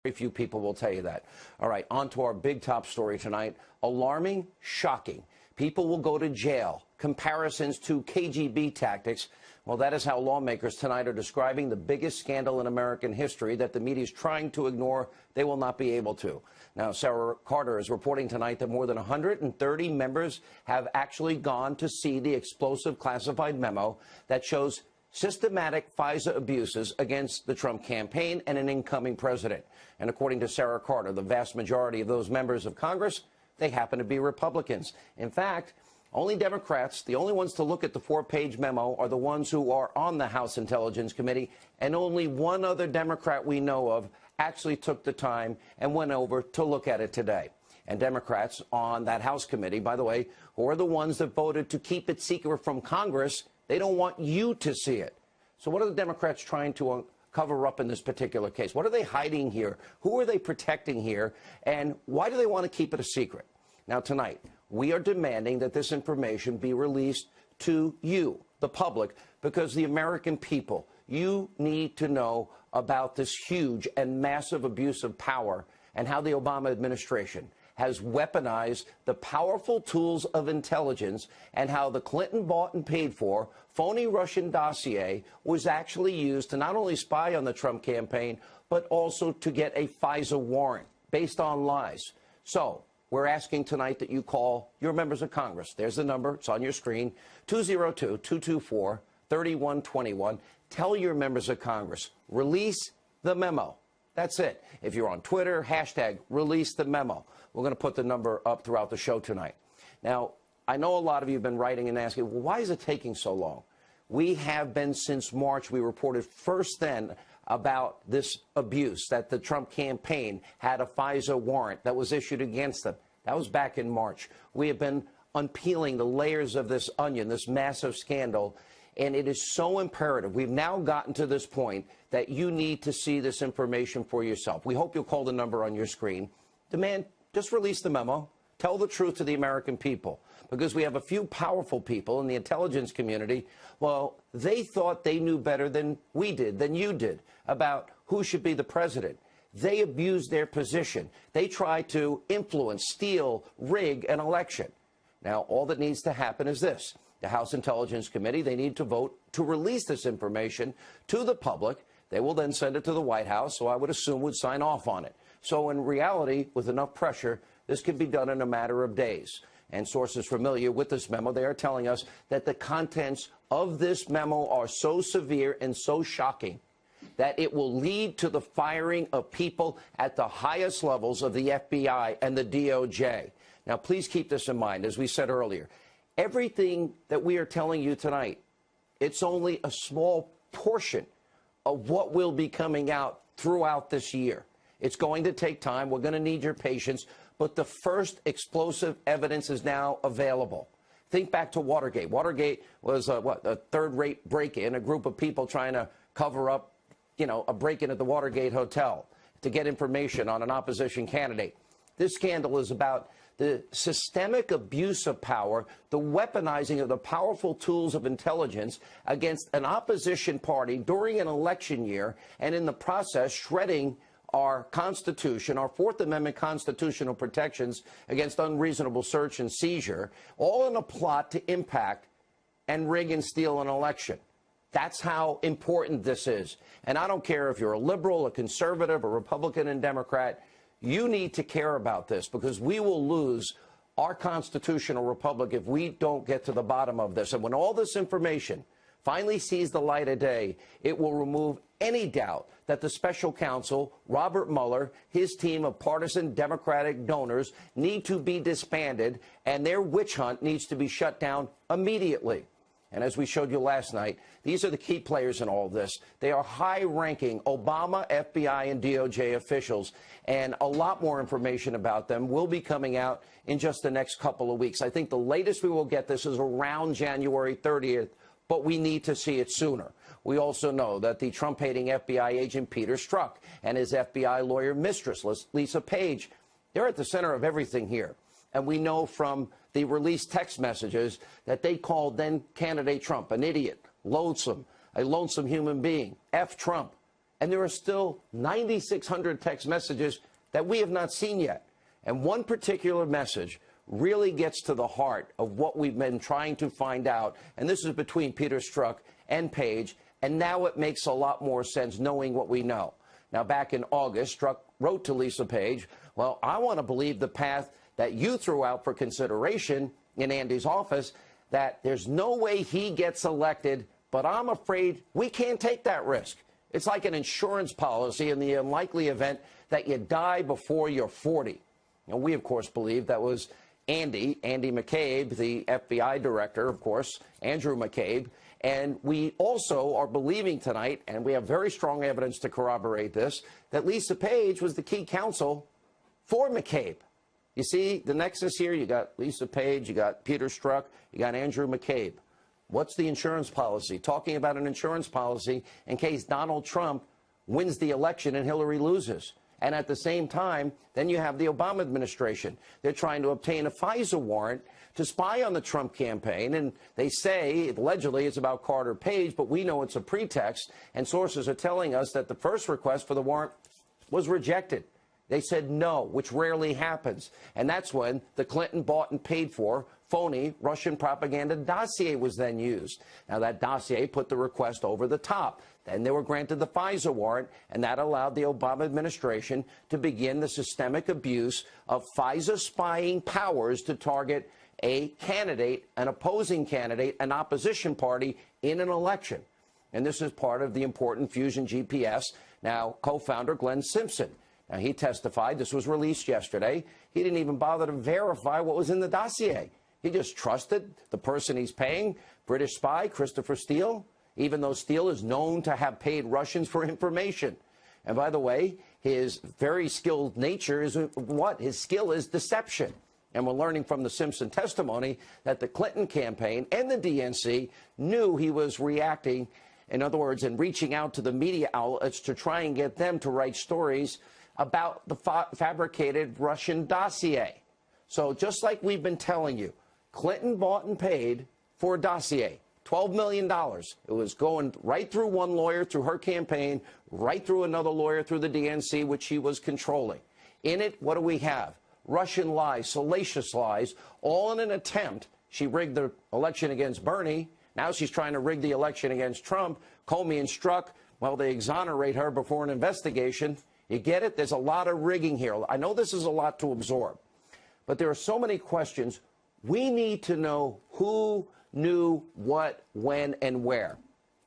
Very few people will tell you that. All right, on to our big top story tonight. Alarming, shocking. People will go to jail. Comparisons to KGB tactics. Well, that is how lawmakers tonight are describing the biggest scandal in American history that the media is trying to ignore. They will not be able to. Now, Sarah Carter is reporting tonight that more than 130 members have actually gone to see the explosive classified memo that shows systematic FISA abuses against the Trump campaign and an incoming president. And according to Sarah Carter, the vast majority of those members of Congress, they happen to be Republicans. In fact, only Democrats, the only ones to look at the 4-page memo, are the ones who are on the House Intelligence Committee, and only one other Democrat we know of actually took the time and went over to look at it today. And Democrats on that House committee, by the way, who are the ones that voted to keep it secret from Congress, they don't want you to see it. So what are the Democrats trying to cover up in this particular case? What are they hiding here? Who are they protecting here? And why do they want to keep it a secret? Now, tonight, we are demanding that this information be released to you, the public, because the American people, you need to know about this huge and massive abuse of power and how the Obama administration has weaponized the powerful tools of intelligence and how the Clinton bought and paid for phony Russian dossier was actually used to not only spy on the Trump campaign, but also to get a FISA warrant based on lies. So we're asking tonight that you call your members of Congress. There's the number. It's on your screen, 202-224-3121. Tell your members of Congress, release the memo. That's it. If you're on Twitter, hashtag release the memo. We're going to put the number up throughout the show tonight. Now, I know a lot of you have been writing and asking, well, why is it taking so long? We have been since March. We reported first then about this abuse, that the Trump campaign had a FISA warrant that was issued against them. That was back in March. We have been unpeeling the layers of this onion, this massive scandal. And it is so imperative. We've now gotten to this point that you need to see this information for yourself. We hope you'll call the number on your screen. Demand, just release the memo. Tell the truth to the American people. Because we have a few powerful people in the intelligence community. Well, they thought they knew better than we did, than you did, about who should be the president. They abused their position. They tried to influence, steal, rig an election. Now, all that needs to happen is this. The House Intelligence Committee, they need to vote to release this information to the public. They will then send it to the White House, so I would assume would sign off on it. So in reality, with enough pressure, this can be done in a matter of days. And sources familiar with this memo, they are telling us that the contents of this memo are so severe and so shocking that it will lead to the firing of people at the highest levels of the FBI and the DOJ. Now, please keep this in mind, as we said earlier. Everything that we are telling you tonight, it's only a small portion of what will be coming out throughout this year. It's going to take time. We're going to need your patience. But the first explosive evidence is now available. Think back to Watergate. Watergate was, a third-rate break-in, a group of people trying to cover up, a break-in at the Watergate Hotel to get information on an opposition candidate. This scandal is about the systemic abuse of power, the weaponizing of the powerful tools of intelligence against an opposition party during an election year, and in the process shredding our Constitution, our Fourth Amendment constitutional protections against unreasonable search and seizure, all in a plot to impact and rig and steal an election. That's how important this is. And I don't care if you're a liberal, a conservative, a Republican, and Democrat. You need to care about this, because we will lose our constitutional republic if we don't get to the bottom of this. And when all this information finally sees the light of day, it will remove any doubt that the special counsel, Robert Mueller, his team of partisan Democratic donors need to be disbanded, and their witch hunt needs to be shut down immediately. And as we showed you last night, these are the key players in all of this. They are high-ranking Obama, FBI, and DOJ officials, and a lot more information about them will be coming out in just the next couple of weeks. I think the latest we will get this is around January 30th, but we need to see it sooner. We also know that the Trump-hating FBI agent Peter Strzok and his FBI lawyer mistress, Lisa Page, they're at the center of everything here. And we know from the released text messages that they called then candidate Trump an idiot, loathsome, a lonesome human being, F Trump. And there are still 9,600 text messages that we have not seen yet. And one particular message really gets to the heart of what we've been trying to find out. And this is between Peter Strzok and Page. And now it makes a lot more sense knowing what we know. Now, back in August, Strzok wrote to Lisa Page, well, I want to believe the path that you threw out for consideration in Andy's office, that there's no way he gets elected, but I'm afraid we can't take that risk. It's like an insurance policy in the unlikely event that you die before you're 40. And we, of course, believe that was Andy McCabe, the FBI director, of course, Andrew McCabe. And we also are believing tonight, and we have very strong evidence to corroborate this, that Lisa Page was the key counsel for McCabe. You see the nexus here? You got Lisa Page, you got Peter Strzok, you got Andrew McCabe. What's the insurance policy? Talking about an insurance policy in case Donald Trump wins the election and Hillary loses. And at the same time, then you have the Obama administration. They're trying to obtain a FISA warrant to spy on the Trump campaign. And they say, allegedly, it's about Carter Page, but we know it's a pretext. And sources are telling us that the first request for the warrant was rejected. They said no, which rarely happens. And that's when the Clinton bought and paid for phony Russian propaganda dossier was then used. Now, that dossier put the request over the top. Then they were granted the FISA warrant, and that allowed the Obama administration to begin the systemic abuse of FISA spying powers to target a candidate, an opposing candidate, an opposition party in an election. And this is part of the important Fusion GPS. Now, co-founder Glenn Simpson. Now, he testified, this was released yesterday, he didn't even bother to verify what was in the dossier. He just trusted the person he's paying, British spy Christopher Steele, even though Steele is known to have paid Russians for information. And by the way, his very skilled nature is what? His skill is deception. And we're learning from the Simpson testimony that the Clinton campaign and the DNC knew he was reacting, in other words, and reaching out to the media outlets to try and get them to write stories about the fabricated Russian dossier. So just like we've been telling you, Clinton bought and paid for a dossier, $12 million. It was going right through one lawyer through her campaign, right through another lawyer through the DNC, which she was controlling. In it, what do we have? Russian lies, salacious lies, all in an attempt. She rigged the election against Bernie. Now she's trying to rig the election against Trump. Comey and Strzok, well, they exonerate her before an investigation. You get it? There's a lot of rigging here. I know this is a lot to absorb, but there are so many questions. We need to know who knew what, when, and where.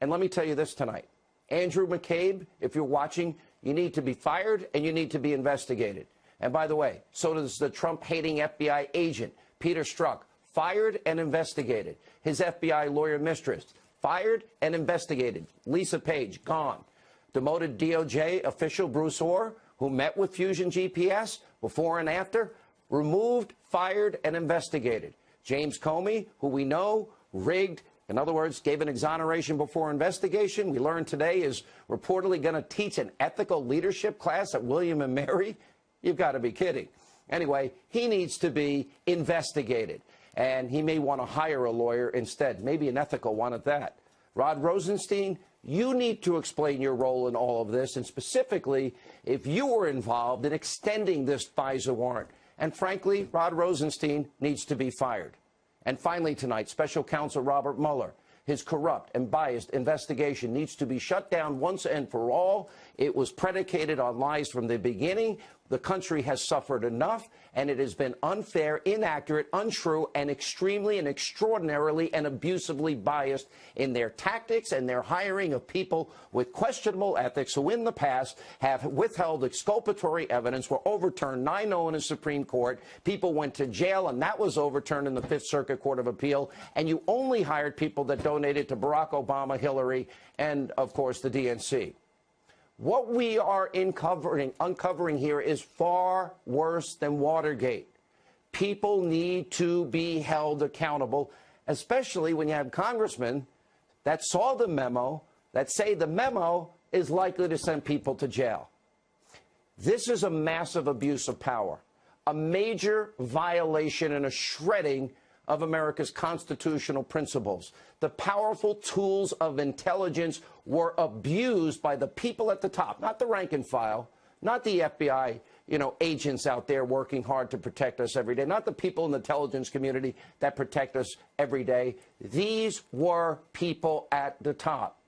And let me tell you this tonight. Andrew McCabe, if you're watching, you need to be fired and you need to be investigated. And by the way, so does the Trump-hating FBI agent, Peter Strzok, fired and investigated. His FBI lawyer mistress, fired and investigated. Lisa Page, gone. Demoted DOJ official Bruce Orr, who met with Fusion GPS before and after, removed, fired, and investigated. James Comey, who we know rigged, in other words, gave an exoneration before investigation, we learned today is reportedly going to teach an ethical leadership class at William and Mary. You've got to be kidding. Anyway, he needs to be investigated, and he may want to hire a lawyer instead, maybe an ethical one at that. Rod Rosenstein, you need to explain your role in all of this, and specifically, if you were involved in extending this FISA warrant. And frankly, Rod Rosenstein needs to be fired. And finally tonight, Special Counsel Robert Mueller, his corrupt and biased investigation needs to be shut down once and for all. It was predicated on lies from the beginning. The country has suffered enough, and it has been unfair, inaccurate, untrue, and extremely and extraordinarily and abusively biased in their tactics and their hiring of people with questionable ethics who in the past have withheld exculpatory evidence, were overturned 9-0 in the Supreme Court. People went to jail, and that was overturned in the Fifth Circuit Court of Appeal. And you only hired people that donated to Barack Obama, Hillary, and, of course, the DNC. What we are uncovering here is far worse than Watergate. People need to be held accountable, especially when you have congressmen that saw the memo, that say the memo is likely to send people to jail. This is a massive abuse of power, a major violation and a shredding of America's constitutional principles. The powerful tools of intelligence were abused by the people at the top, not the rank and file, not the FBI, agents out there working hard to protect us every day, not the people in the intelligence community that protect us every day. These were people at the top.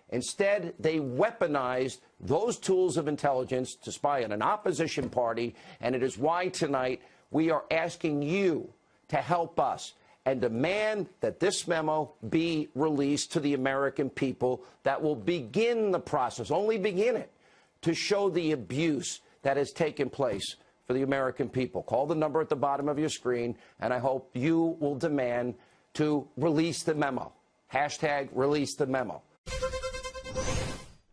Instead, they weaponized those tools of intelligence to spy on an opposition party, and it is why tonight we are asking you to help us and demand that this memo be released to the American people that will begin the process, only begin it, to show the abuse that has taken place for the American people. Call the number at the bottom of your screen, and I hope you will demand to release the memo. Hashtag release the memo.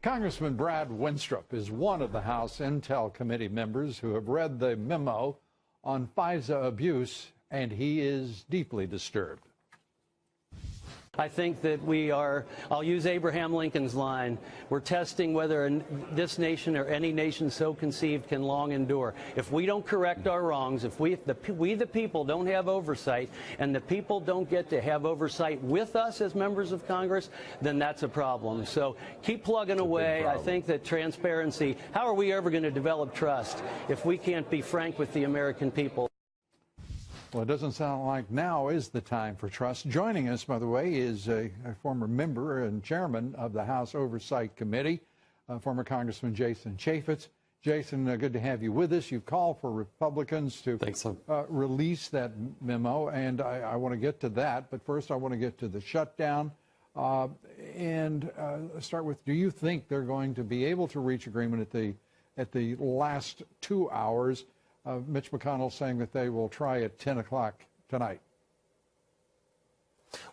Congressman Brad Winstrup is one of the House Intel Committee members who have read the memo on FISA abuse, and he is deeply disturbed. I think that I'll use Abraham Lincoln's line, we're testing whether this nation or any nation so conceived can long endure. If we don't correct our wrongs, if we the people don't have oversight, and the people don't get to have oversight with us as members of Congress, then that's a problem. So keep plugging away. I think that transparency, how are we ever going to develop trust if we can't be frank with the American people? Well, it doesn't sound like now is the time for trust. Joining us, by the way, is a former member and chairman of the House Oversight Committee, former Congressman Jason Chaffetz. Jason, good to have you with us. You've called for Republicans to release that memo, and I want to get to that. But first, I want to get to the shutdown. And start with, do you think they're going to be able to reach agreement at the last 2 hours? Mitch McConnell saying that they will try at 10 o'clock tonight.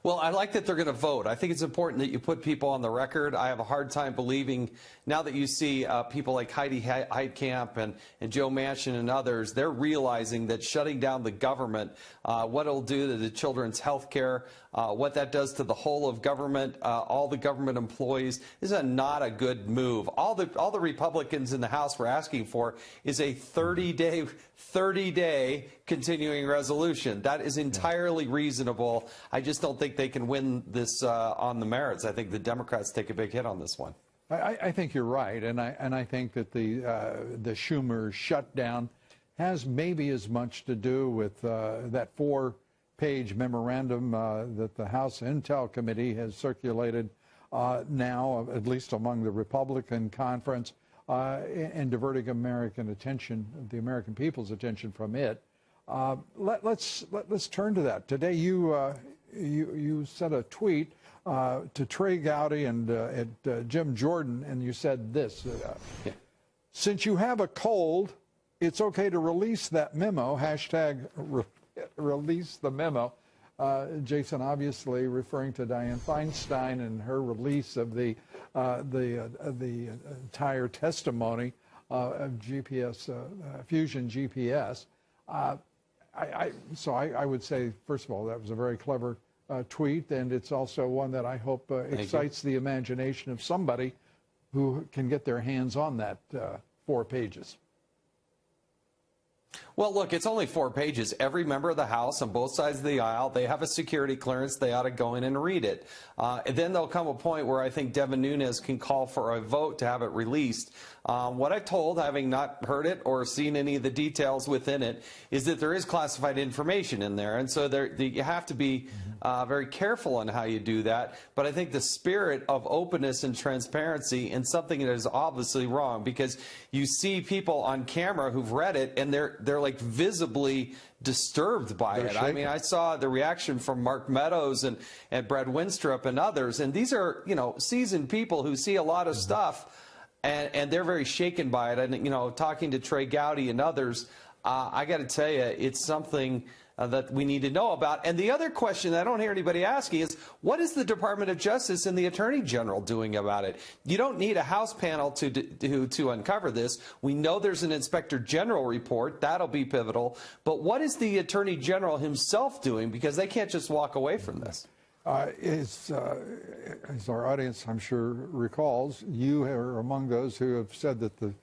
Well, I like that they're going to vote. I think it's important that you put people on the record. I have a hard time believing, now that you see people like Heidi Heitkamp and Joe Manchin and others, they're realizing that shutting down the government, what it'll do to the children's health care, what that does to the whole of government, all the government employees, is not a good move. All the Republicans in the House were asking for is a 30-day continuing resolution. That is entirely reasonable. I just don't think they can win this on the merits. I think the Democrats take a big hit on this one. I think you're right, and I think that the Schumer shutdown has maybe as much to do with that 4-page memorandum that the House Intel Committee has circulated now, at least among the Republican conference, and diverting American attention, the American people's attention from it. Let's turn to that. Today, you sent a tweet to Trey Gowdy and Jim Jordan, and you said this: since you have a cold, it's okay to release that memo. Hashtag release the memo. Jason, obviously referring to Dianne Feinstein and her release of the entire testimony of GPS Fusion GPS. So I would say, first of all, that was a very clever tweet, and it's also one that I hope excites the imagination of somebody who can get their hands on that 4 pages. Well, look, it's only 4 pages. Every member of the House on both sides of the aisle, they have a security clearance. They ought to go in and read it. And then there'll come a point where I think Devin Nunes can call for a vote to have it released. What I've told, having not heard it or seen any of the details within it, is that there is classified information in there. And so you have to be very careful on how you do that. But I think the spirit of openness and transparency in something that is obviously wrong, because you see people on camera who've read it and they're like visibly disturbed by it. I mean, I saw the reaction from Mark Meadows and Brad Winstrup and others, and these are, seasoned people who see a lot of stuff, and they're very shaken by it. And, talking to Trey Gowdy and others, I got to tell you, it's something that we need to know about. And the other question I don't hear anybody asking is, what is the Department of Justice and the Attorney General doing about it? You don't need a House panel to uncover this. We know there's an Inspector General report. That'll be pivotal. But what is the Attorney General himself doing? Because they can't just walk away from this. As our audience, I'm sure, recalls, you are among those who have said that the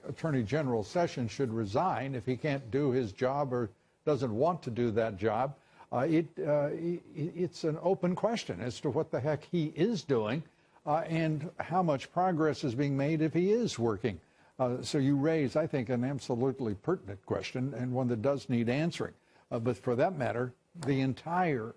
Attorney General Sessions should resign if he can't do his job or doesn't want to do that job. It's an open question as to what the heck he is doing and how much progress is being made if he is working. So you raise, I think, an absolutely pertinent question and one that does need answering. But for that matter, the entire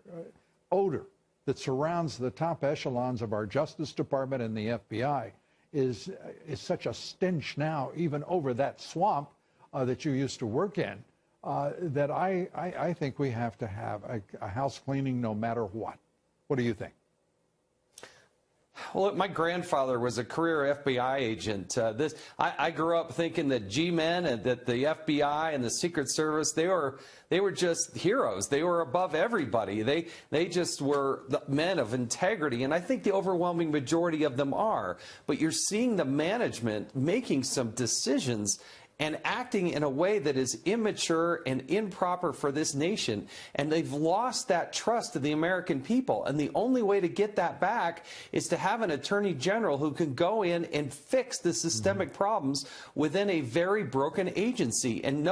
odor that surrounds the top echelons of our Justice Department and the FBI is such a stench now, even over that swamp that you used to work in, that I think we have to have a house cleaning no matter what. What do you think? Well, my grandfather was a career FBI agent. I grew up thinking that G-men and that the FBI and the Secret Service, they were just heroes. They were above everybody. They just were the men of integrity, and I think the overwhelming majority of them are. But you're seeing the management making some decisions and acting in a way that is immature and improper for this nation. And they've lost that trust of the American people. And the only way to get that back is to have an attorney general who can go in and fix the systemic problems within a very broken agency. And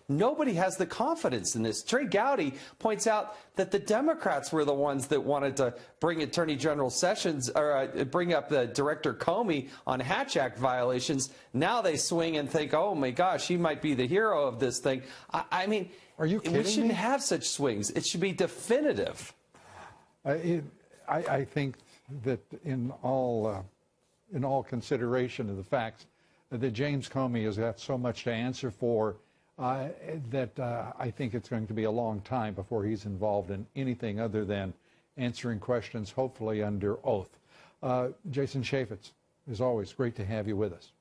nobody has the confidence in this. Trey Gowdy points out that the Democrats were the ones that wanted to bring Attorney General Sessions, or bring up the Director Comey on Hatch Act violations. Now they swing and think, oh my gosh, he might be the hero of this thing. I mean, are you kidding me? We shouldn't have such swings. It should be definitive. I think that in all consideration of the facts, that James Comey has got so much to answer for that I think it's going to be a long time before he's involved in anything other than answering questions, hopefully under oath. Jason Chaffetz, as always, great to have you with us.